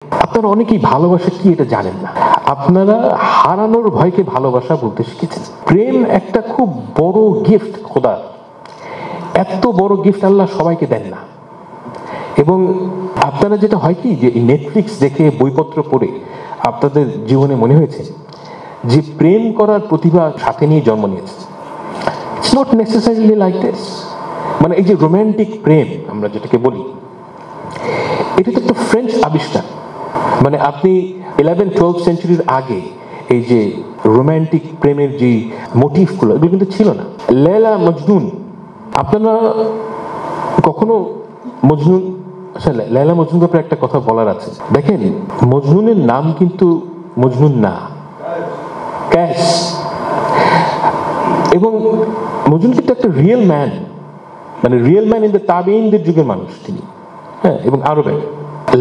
আপনারা অনেকেই ভালোবাসা কি এটা জানেন না। আপনারা হারানোর ভয়কে ভালোবাসা বলতে শিখেছেন। প্রেম একটা খুব বড় গিফট খোদার। এত বড় গিফট আল্লাহ সবাইকে দেন না। এবং আপনারা যেটা হয় কি যে নেটফ্লিক্স দেখে বইপত্র পড়ে আপনাদের জীবনে মনে হয়েছে যে প্রেম করার প্রতিভা সাথে নিয়ে জন্ম নিয়েছে। It's not necessarily like this. মানে এই যে রোম্যান্টিক প্রেম আমরা যেটাকে বলি, এটা তো একটা ফ্রেঞ্চ আবিষ্কার। মানে আপনি 11-12 সেঞ্চুরির আগে এই যে রোম্যান্টিক প্রেমের যে মোটিভগুলো এগুলো কিন্তু ছিল না। লেলা মজনুন, আপনারা কখনো মজনুন, আচ্ছা লেলা মজনুন ব্যাপারে একটা কথা বলার আছে। দেখেন মজনুনের নাম কিন্তু মজনুন না, ক্যাশ। এবং মজনুন কিন্তু একটা রিয়েল ম্যান, মানে রিয়েল ম্যান ইন দ্য তাবেঈনদের যুগের মানুষ তিনি, হ্যাঁ, এবং আরবে।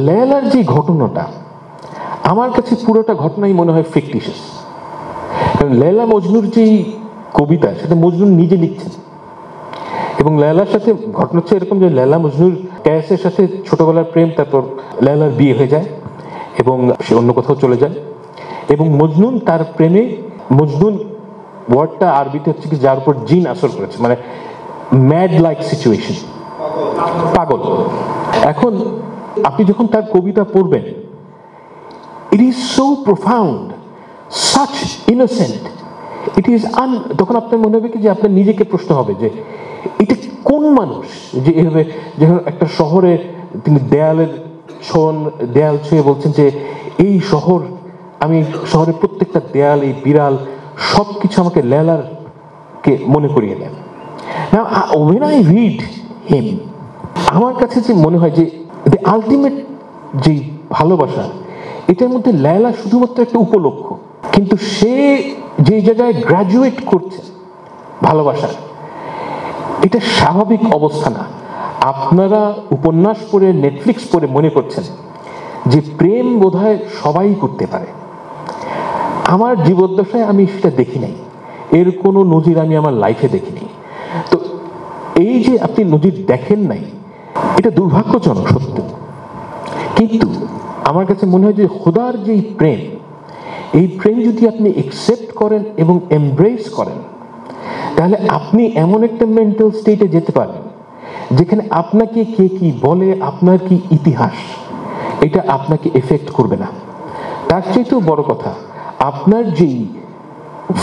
লেলার যে ঘটনাটা আমার কাছে পুরোটা ঘটনাই মনে হয় ফিকটিশিয়াস। কারণ লেলা মজনুর যেই কবিতা সেটা মজনুন নিজে লিখছেন। এবং লেলার সাথে ঘটনা হচ্ছে এরকম যে লেলা মজনুর ক্যাসের সাথে ছোটবেলার প্রেম, তারপর লেলার বিয়ে হয়ে যায় এবং সে অন্য কোথাও চলে যায়। এবং মজনুন তার প্রেমে, মজনুন ওয়ার্ডটা আরবিতে হচ্ছে কি যার উপর জিন আসর করেছে, মানে ম্যাড লাইক সিচুয়েশন, পাগল। এখন আপনি যখন তার কবিতা পড়বেন, it is so profound, such innocent, it is তখন আপনার মনে হবে কি যে আপনার নিজেকে প্রশ্ন হবে যে এটা কোন মানুষ যে এভাবে, যখন একটা শহরে তিনি দেয়াল ছুঁয়ে বলছেন যে এই শহর, আমি শহরের প্রত্যেকটা দেয়াল, এই বিড়াল সবকিছু আমাকে লেলার কে মনে করিয়ে দেন। Now, when I read him, আমার কাছে যে মনে হয় যে the ultimate যে ভালোবাসা, এটার মধ্যে লেলা শুধুমাত্র একটা উপলক্ষ, কিন্তু সে যে জায়গায় গ্রাজুয়েট করছে ভালোবাসা, এটা স্বাভাবিক অবস্থা না। আপনারা উপন্যাস পড়ে, নেটফ্লিক্স পড়ে মনে করছেন যে প্রেম বোধহয় সবাই করতে পারে। আমার জীবদ্দশায় আমি সেটা দেখি নাই, এর কোনো নজির আমি আমার লাইফে দেখিনি। তো এই যে আপনি নজির দেখেন নাই, এটা দুর্ভাগ্যজনক সত্য। কিন্তু আমার কাছে মনে হয় যে খোদার যেই প্রেম, এই প্রেম যদি আপনি একসেপ্ট করেন এবং এমব্রেস করেন, তাহলে আপনি এমন একটা মেন্টাল স্টেটে যেতে পারেন যেখানে আপনাকে কে কি বলে, আপনার কি ইতিহাস, এটা আপনাকে এফেক্ট করবে না। তার চাইতেও বড় কথা, আপনার যেই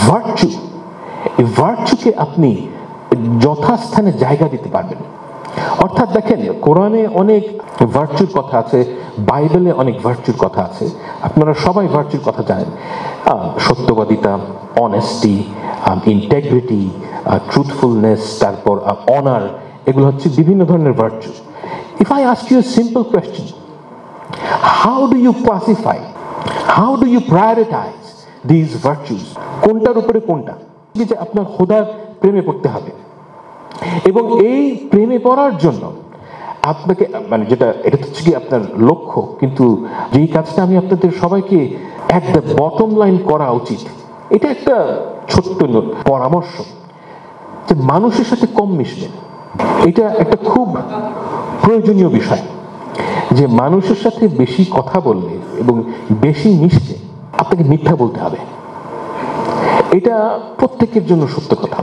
ভার্চু, এই ভার্চুকে আপনি যথাস্থানে জায়গা দিতে পারবেন। অর্থাৎ দেখেন, কোরআনে অনেক ভার্চুর কথা আছে, বাইবেলে অনেক ভার্চুর কথা আছে। আপনারা সবাই ভার্চুর কথা জানেন, সত্যবাদিতা, অনেস্টি, ইন্টেগ্রিটি, ট্রুথফুলনেস, তারপর অনার, এগুলো হচ্ছে বিভিন্ন ধরনের virtue. If I ask you a simple question, how do you classify, how do you prioritize this virtues? কোনটার উপরে কোনটা? যে আপনার খোদার প্রেমে পড়তে হবে, এবং এই প্রেমে পড়ার জন্য আপনাকে, মানে যেটা, এটা হচ্ছে কি আপনার লক্ষ্য, কিন্তু যেই কাজটা আমি আপনাদের সবাইকে এট দ্য বটম লাইন করা উচিত, এটা একটা ছোট্ট পরামর্শ যে মানুষের সাথে কম মিশবেন। এটা একটা খুব প্রয়োজনীয় বিষয় যে মানুষের সাথে বেশি কথা বললে এবং বেশি মিশলে আপনাকে মিথ্যা বলতে হবে। এটা প্রত্যেকের জন্য সত্য কথা।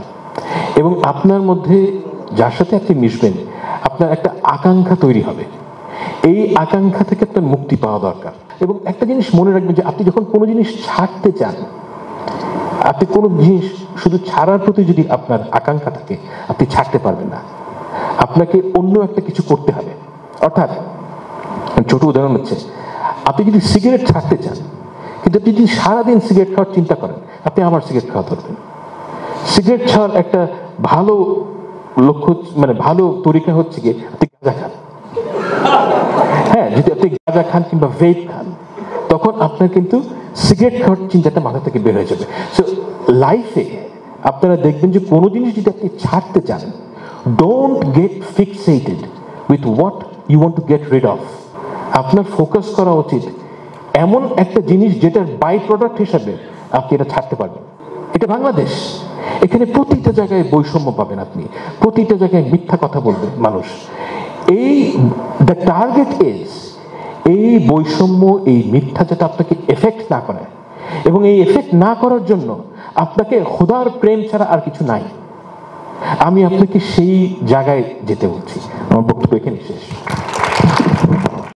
এবং আপনার মধ্যে যার সাথে আপনি মিশবেন, আপনার একটা আকাঙ্ক্ষা তৈরি হবে। এই আকাঙ্ক্ষা থেকে আপনার মুক্তি পাওয়া দরকার। এবং একটা জিনিস মনে রাখবেন যে আপনি যখন কোনো জিনিস ছাড়তে চান, আপনি কোনো জিনিস শুধু ছাড়ার প্রতি যদি আপনার আকাঙ্ক্ষা থাকে, আপনি ছাড়তে পারবেন না। আপনাকে অন্য একটা কিছু করতে হবে। অর্থাৎ ছোট উদাহরণ হচ্ছে, আপনি যদি সিগারেট ছাড়তে চান, কিন্তু আপনি যদি সারাদিন সিগারেট খাওয়ার চিন্তা করেন, আপনি আমার সিগারেট খাওয়া ধরবেন। সিগারেট ছাড়ার একটা ভালো লক্ষ্য, মানে ভালো তরিকা হচ্ছে কি, আপনি গাঁজা খান। হ্যাঁ, যদি আপনি গাঁজা খান কিংবা ভেপ খান, তখন আপনার কিন্তু সিগারেট খাওয়ার চিন্তাটা মাথা থেকে বের হয়ে যাবে। সো লাইফে আপনারা দেখবেন যে কোনো জিনিস যদি আপনি ছাড়তে চান, don't get fixated with what you want to get rid of. আপনার ফোকাস করা উচিত এমন একটা জিনিস যেটার বাই প্রোডাক্ট হিসাবে আপনি এটা ছাড়তে পারবেন। এটা বাংলাদেশ, এখানে প্রতিটা জায়গায় বৈষম্য পাবেন আপনি, প্রতিটা জায়গায় মিথ্যা কথা বলবে মানুষ। এই দ্য টার্গেট ইজ এই বৈষম্য, এই মিথ্যা যাতে আপনাকে এফেক্ট না করে, এবং এই এফেক্ট না করার জন্য আপনাকে খোদার প্রেম ছাড়া আর কিছু নাই, আমি আপনাকে সেই জায়গায় যেতে বলছি। আমার বক্তব্য এখানে শেষ।